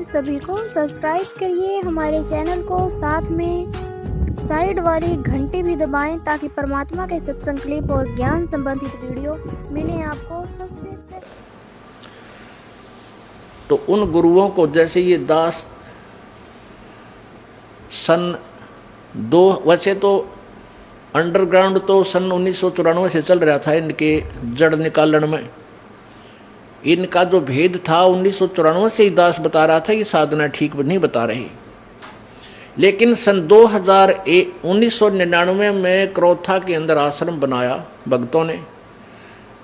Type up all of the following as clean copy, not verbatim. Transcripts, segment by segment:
सभी को सब्सक्राइब करिए हमारे चैनल को, साथ में साइड वाली घंटी भी दबाएं ताकि परमात्मा के सत्संग क्लिप और ज्ञान संबंधित वीडियो मिले आपको सबसे पहले। तो उन गुरुओं को जैसे ये दास सन दो, वैसे तो अंडरग्राउंड तो सन 1994 से चल रहा था इनके जड़ निकालन में। इनका जो भेद था 1994 से ही दास बता रहा था, ये साधना ठीक नहीं बता रही। लेकिन सन 1999 में क्रोथा के अंदर आश्रम बनाया भक्तों ने।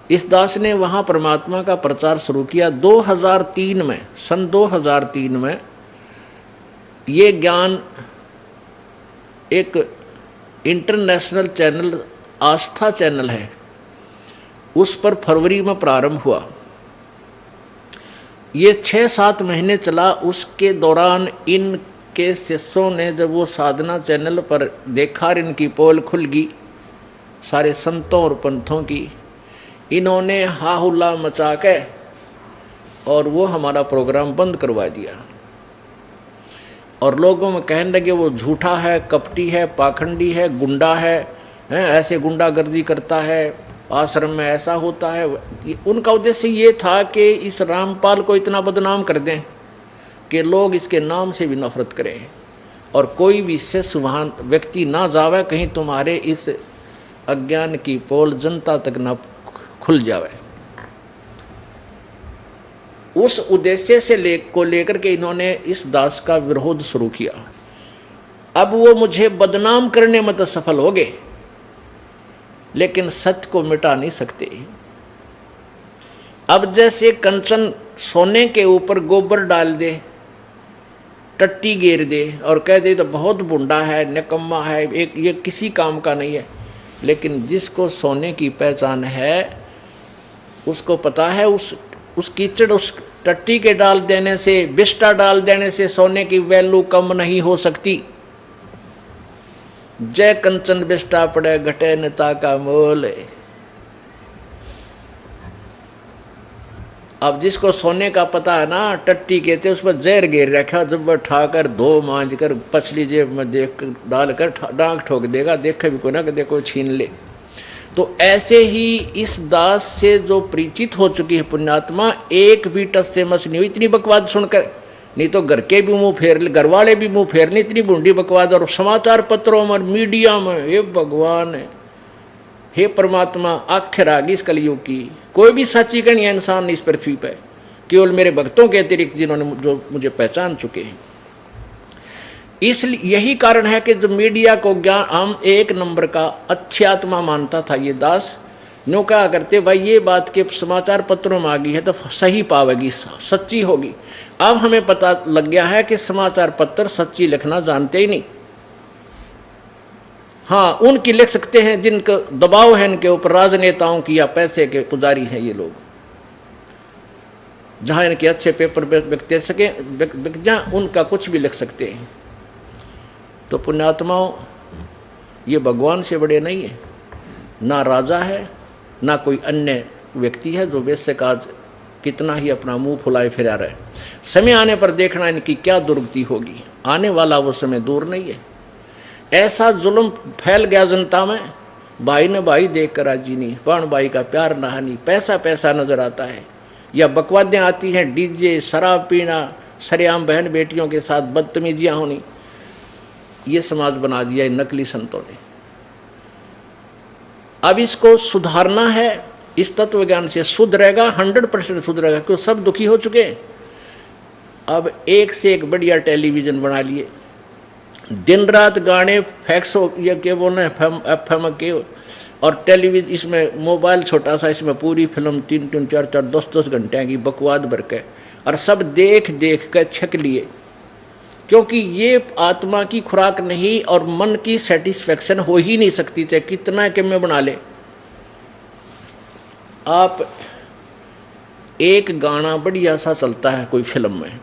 इस दास ने वहाँ परमात्मा का प्रचार शुरू किया। 2003 में, सन 2003 में ये ज्ञान एक इंटरनेशनल चैनल, आस्था चैनल है, उस पर फरवरी में प्रारंभ हुआ। ये 6-7 महीने चला। उसके दौरान इनके शिष्यों ने जब वो साधना चैनल पर देखा, इनकी पोल खुल गई सारे संतों और पंथों की, इन्होंने हाहुल्ला मचा के और वो हमारा प्रोग्राम बंद करवा दिया। और लोगों में कहने लगे वो झूठा है, कपटी है, पाखंडी है, गुंडा है, ऐसे गुंडागर्दी करता है, आश्रम में ऐसा होता है। उनका उद्देश्य ये था कि इस रामपाल को इतना बदनाम कर दें कि लोग इसके नाम से भी नफरत करें और कोई भी शिष्य वहाँ व्यक्ति ना जावे, कहीं तुम्हारे इस अज्ञान की पोल जनता तक ना खुल जावे। उस उद्देश्य से लेकर के इन्होंने इस दास का विरोध शुरू किया। अब वो मुझे बदनाम करने में तो सफल हो गए, लेकिन सत्य को मिटा नहीं सकते। अब जैसे कंचन सोने के ऊपर गोबर डाल दे, टट्टी घेर दे और कह दे तो बहुत बुंडा है, निकम्मा है, एक ये किसी काम का नहीं है। लेकिन जिसको सोने की पहचान है, उसको पता है उस कीचड़, उस टट्टी के डाल देने से, बिस्टा डाल देने से सोने की वैल्यू कम नहीं हो सकती। जय कंचन बिस्टा पड़े घटे नेता का मोल। अब जिसको सोने का पता है ना, टट्टी कहते उस पर जहर घेर रखा, जब वह ठाकर धो मांझ कर पछली जेब में देख डालकर डांक ठोक देगा, देखे भी कोई ना कि देखो छीन ले। तो ऐसे ही इस दास से जो परिचित हो चुकी है पुण्यात्मा, एक भी टस से मस नहीं हुई इतनी बकवाद सुनकर। नहीं तो घर के भी मुंह फेर ले, घर वाले भी मुंह फेर ले, इतनी बूंदी बकवाद। और समाचार पत्रों में, मीडिया में, हे भगवान, हे परमात्मा, आखिर आ गई इस कलयुग की। कोई भी सच्ची कहानी है इंसान इस पृथ्वी पर, केवल मेरे भक्तों के अतिरिक्त जिन्होंने जो मुझे पहचान चुके हैं। इसलिए यही कारण है कि जो मीडिया को ज्ञान हम एक नंबर का अच्छी आत्मा मानता था ये दास, न्यों क्या करते भाई ये बात के समाचार पत्रों में आ गई है तो सही पावेगी, सच्ची होगी। अब हमें पता लग गया है कि समाचार पत्र सच्ची लिखना जानते ही नहीं। हाँ, उनकी लिख सकते हैं जिनका दबाव है इनके ऊपर, राजनेताओं की या पैसे के पुजारी हैं ये लोग, जहां इनके अच्छे पेपर बिक सके, बिक जाए, उनका कुछ भी लिख सकते हैं। तो पुण्यात्माओं, ये भगवान से बड़े नहीं है, ना राजा है ना कोई अन्य व्यक्ति है जो वैसे काज कितना ही अपना मुंह फुलाए फिरा रहे। समय आने पर देखना इनकी क्या दुर्गति होगी। आने वाला वो समय दूर नहीं है। ऐसा जुल्म फैल गया जनता में, भाई ने भाई देख कर राजी नहीं, प्राण भाई का प्यार नहानी, पैसा पैसा नजर आता है, या बकवादें आती हैं, डीजे, शराब पीना, सरेआम बहन बेटियों के साथ बदतमीजियाँ होनी। ये समाज बना दिया इन नकली संतों ने। अब इसको सुधारना है, इस तत्व ज्ञान से सुधरेगा, 100% सुधरेगा, क्योंकि सब दुखी हो चुके हैं। अब एक से एक बढ़िया टेलीविजन बना लिए, दिन रात गाने, फैक्स ये के बोलना FM के, और टेलीविजन, इसमें मोबाइल छोटा सा, इसमें पूरी फिल्म 3-3, 4-4, 10-10 घंटे की बकवाद भर के, और सब देख देख कर छक लिए। क्योंकि ये आत्मा की खुराक नहीं और मन की सेटिस्फेक्शन हो ही नहीं सकती, चाहे कितना कि मैं बना ले। आप एक गाना बढ़िया सा चलता है कोई फिल्म में,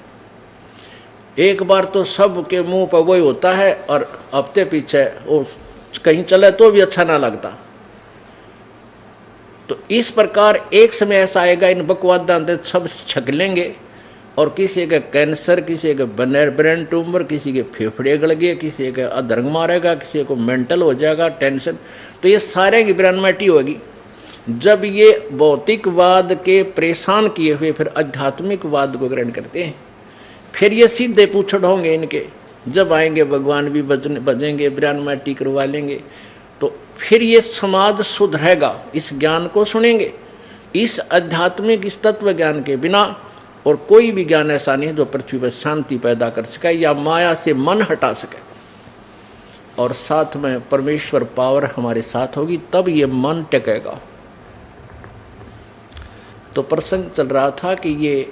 एक बार तो सब के मुंह पर वही होता है, और हफ्ते पीछे वो कहीं चले तो भी अच्छा ना लगता। तो इस प्रकार एक समय ऐसा आएगा इन बकवादां सब छक लेंगे और किसी के कैंसर, किसी के ब्रेन ट्यूमर, किसी के फेफड़े गल गए, किसी के अधर्म मारेगा, किसी को मेंटल हो जाएगा, टेंशन। तो ये सारे की ब्रह्मटी होगी। जब ये भौतिकवाद के परेशान किए हुए फिर आध्यात्मिकवाद को ग्रहण करते हैं, फिर ये सीधे पूछड़ होंगे इनके। जब आएंगे भगवान भी बजेंगे, ब्रह्मटी करवा लेंगे, तो फिर ये समाज सुधरेगा। इस ज्ञान को सुनेंगे। इस आध्यात्मिक, इस तत्व ज्ञान के बिना और कोई भी ज्ञान ऐसा नहीं है जो पृथ्वी पर शांति पैदा कर सके या माया से मन हटा सके। और साथ में परमेश्वर पावर हमारे साथ होगी, तब ये मन टिकेगा। तो प्रसंग चल रहा था कि ये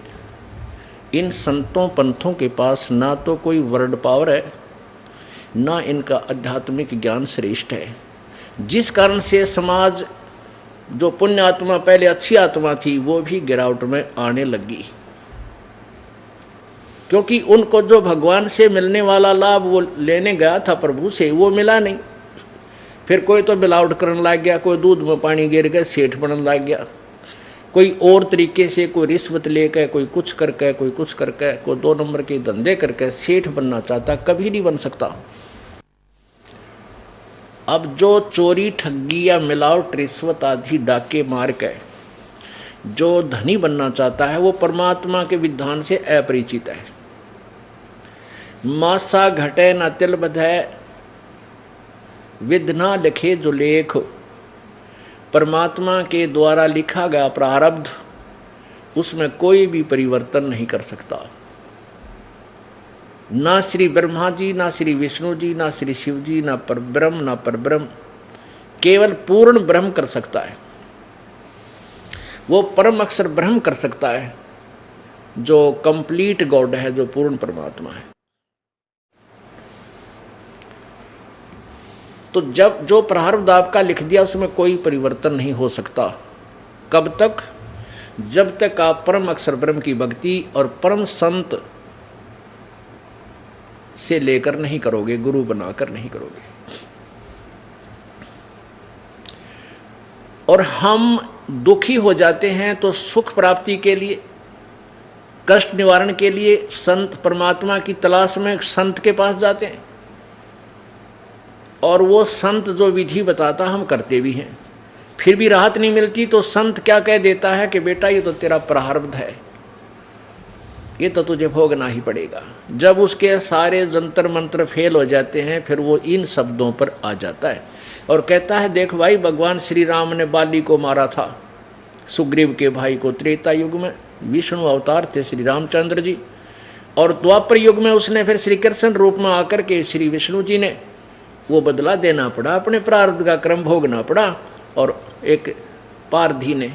इन संतों पंथों के पास ना तो कोई वर्ड पावर है, ना इनका आध्यात्मिक ज्ञान श्रेष्ठ है, जिस कारण से समाज जो पुण्य आत्मा पहले अच्छी आत्मा थी वो भी गिरावट में आने लगी। क्योंकि उनको जो भगवान से मिलने वाला लाभ वो लेने गया था प्रभु से, वो मिला नहीं। फिर कोई तो मिलावट करने लग गया, कोई दूध में पानी गिर गया सेठ बनने लग गया, कोई और तरीके से, कोई रिश्वत लेकर, कोई कुछ करके, कोई कुछ करके, कोई 2 नंबर के धंधे करके सेठ बनना चाहता, कभी नहीं बन सकता। अब जो चोरी, ठगी या मिलावट, रिश्वत आदि डाके मार के जो धनी बनना चाहता है, वो परमात्मा के विधान से अपरिचित है। मासा घटे न तिल बधे, विध ना लिखे जो लेख। परमात्मा के द्वारा लिखा गया प्रारब्ध, उसमें कोई भी परिवर्तन नहीं कर सकता। ना श्री ब्रह्मा जी, ना श्री विष्णु जी, ना श्री शिव जी, ना परब्रह्म, ना परब्रह्म, केवल पूर्ण ब्रह्म कर सकता है। वो परम अक्षर ब्रह्म कर सकता है, जो कंप्लीट गॉड है, जो पूर्ण परमात्मा है। तो जब जो प्रारब्ध आपका लिख दिया उसमें कोई परिवर्तन नहीं हो सकता। कब तक? जब तक आप परम अक्षर ब्रह्म की भक्ति और परम संत से लेकर नहीं करोगे, गुरु बनाकर नहीं करोगे। और हम दुखी हो जाते हैं तो सुख प्राप्ति के लिए, कष्ट निवारण के लिए संत, परमात्मा की तलाश में संत के पास जाते हैं। और वो संत जो विधि बताता हम करते भी हैं, फिर भी राहत नहीं मिलती। तो संत क्या कह देता है कि बेटा ये तो तेरा प्रारब्ध है, ये तो तुझे भोगना ही पड़ेगा। जब उसके सारे जंतर मंत्र फेल हो जाते हैं, फिर वो इन शब्दों पर आ जाता है और कहता है, देख भाई, भगवान श्री राम ने बाली को मारा था, सुग्रीव के भाई को। त्रेता युग में विष्णु अवतार थे श्री रामचंद्र जी, और द्वापर युग में उसने फिर श्री कृष्ण रूप में आकर के श्री विष्णु जी ने वो बदला देना पड़ा, अपने प्रारब्ध का क्रम भोगना पड़ा। और एक पारधी ने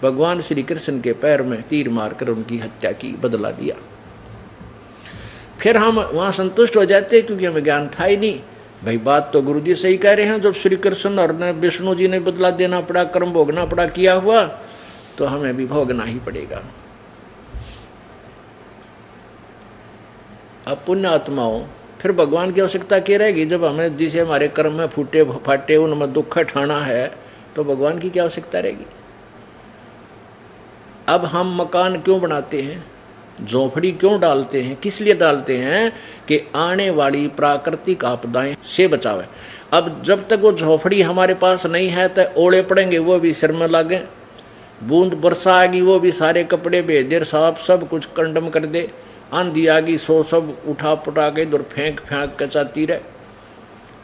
भगवान श्री कृष्ण के पैर में तीर मारकर उनकी हत्या की, बदला दिया। फिर हम वहाँ संतुष्ट हो जाते क्योंकि हमें ज्ञान था ही नहीं। भाई बात तो गुरु जी सही कह रहे हैं, जब श्री कृष्ण और विष्णु जी ने बदला देना पड़ा, कर्म भोगना पड़ा, किया हुआ, तो हमें भी भोगना ही पड़ेगा। अब पुण्य आत्माओं, फिर भगवान की आवश्यकता क्या रहेगी? जब हमें जिसे हमारे कर्म में फूटे फाटे उनमें दुख ठाना है, तो भगवान की क्या आवश्यकता रहेगी? अब हम मकान क्यों बनाते हैं, झोपड़ी क्यों डालते हैं? किस लिए डालते हैं? कि आने वाली प्राकृतिक आपदाएं से बचावे। अब जब तक वो झोपड़ी हमारे पास नहीं है तो ओले पड़ेंगे, वो भी सिर में लागे, बूंद वर्षा आएगी, वो भी सारे कपड़े बेदर साफ सब कुछ कंडम कर दे, आंधी आ गई सो सब उठा पुटा के इधर फेंक के जाती रहे,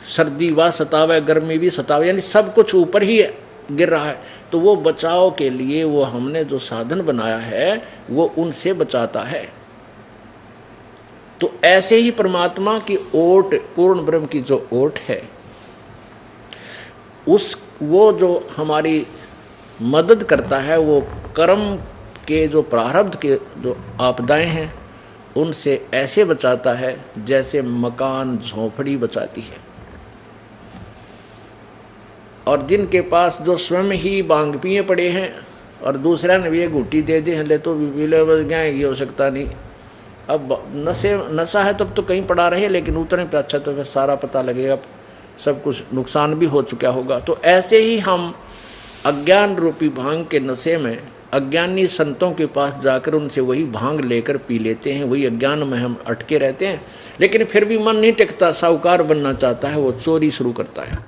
सर्दी व सतावे, गर्मी भी सतावे, यानी सब कुछ ऊपर ही गिर रहा है। तो वो बचाव के लिए वो हमने जो साधन बनाया है वो उनसे बचाता है। तो ऐसे ही परमात्मा की ओट, पूर्ण ब्रह्म की जो ओट है, वो जो हमारी मदद करता है, वो कर्म के जो प्रारब्ध के जो आपदाएं हैं उनसे ऐसे बचाता है जैसे मकान झोपड़ी बचाती है। और जिनके पास जो स्वयं ही बांग पिए पड़े हैं और दूसरा ने भी एक घुट्टी दे दे, ले तो पीले बस गए, ये हो सकता नहीं। अब नशा है तब तो कहीं पड़ा रहे, लेकिन उतने पे अच्छा तो फिर सारा पता लगेगा, सब कुछ नुकसान भी हो चुका होगा। तो ऐसे ही हम अज्ञान रूपी भांग के नशे में अज्ञानी संतों के पास जाकर उनसे वही भांग लेकर पी लेते हैं, वही अज्ञान में हम अटके रहते हैं। लेकिन फिर भी मन नहीं टिकता, साहूकार बनना चाहता है, वो चोरी शुरू करता है।